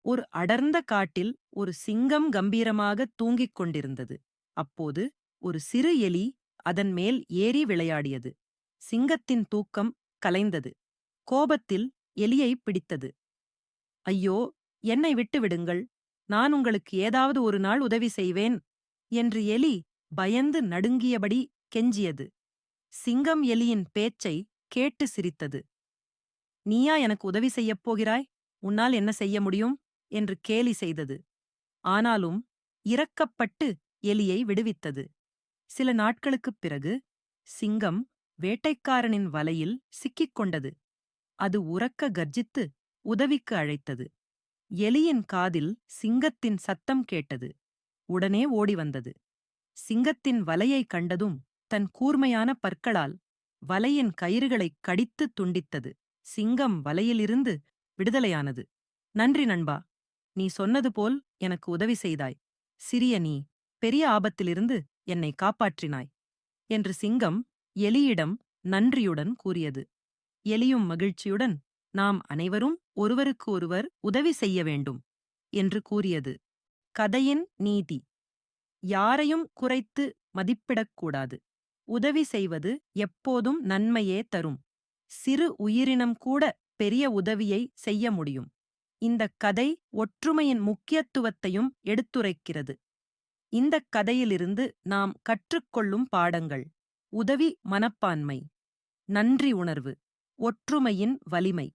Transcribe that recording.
ஒரு அடர்ந்த காட்டில் ஒரு சிங்கம் கம்பீரமாக தூங்கிக் கொண்டிருந்தது. அப்போது ஒரு சிறு எலி அதன் மேல் ஏறி விளையாடியது. சிங்கத்தின் தூக்கம் கலைந்தது. கோபத்தில் எலியை பிடித்தது. ஐயோ, என்னை விட்டு விடுங்கள். நான் உங்களுக்கு ஏதாவது ஒரு நாள் உதவி செய்வேன் என்று எலி பயந்து நடுங்கியபடி கெஞ்சியது. சிங்கம் எலியின் பேச்சை கேட்டு சிரித்தது. நீயா எனக்கு உதவி செய்யப் போகிறாய்? உன்னால் என்ன செய்ய முடியும்? என்று கேலி செய்தது. ஆனாலும் இரக்கப்பட்டு எலியை விடுவித்தது. சில நாட்களுக்குப் பிறகு சிங்கம் வேட்டைக்காரனின் வலையில் சிக்கிக் கொண்டது. அது உரக்க கர்ஜித்து உதவிக்கு அழைத்தது. எலியின் காதில் சிங்கத்தின் சத்தம் கேட்டது. உடனே ஓடி வந்தது. சிங்கத்தின் வலையைக் கண்டதும் தன் கூர்மையான பற்களால் வலையின் கயிறுகளைக் கடித்து துண்டித்தது. சிங்கம் வலையிலிருந்து விடுதலையானது. நன்றி நண்பா, நீ சொன்னது போல் எனக்கு உதவி செய்தாய். சிறிய நீ பெரிய ஆபத்திலிருந்து என்னை காப்பாற்றினாய் என்று சிங்கம் எலியிடம் நன்றியுடன் கூறியது. எலியும் மகிழ்ச்சியுடன் நாம் அனைவரும் ஒருவருக்கு ஒருவர் உதவி செய்ய வேண்டும் என்று கூறியது. கதையின் நீதி: யாரையும் குறைத்து மதிப்பிடக்கூடாது. உதவி செய்வது எப்போதும் நன்மையே தரும். சிறு உயிரினம் கூட பெரிய உதவியை செய்ய முடியும். இந்தக் கதை ஒற்றுமையின் முக்கியத்துவத்தையும் எடுத்துரைக்கிறது. இந்தக் கதையிலிருந்து நாம் கற்றுக்கொள்ளும் பாடங்கள்: உதவி மனப்பான்மை, நன்றி உணர்வு, ஒற்றுமையின் வலிமை.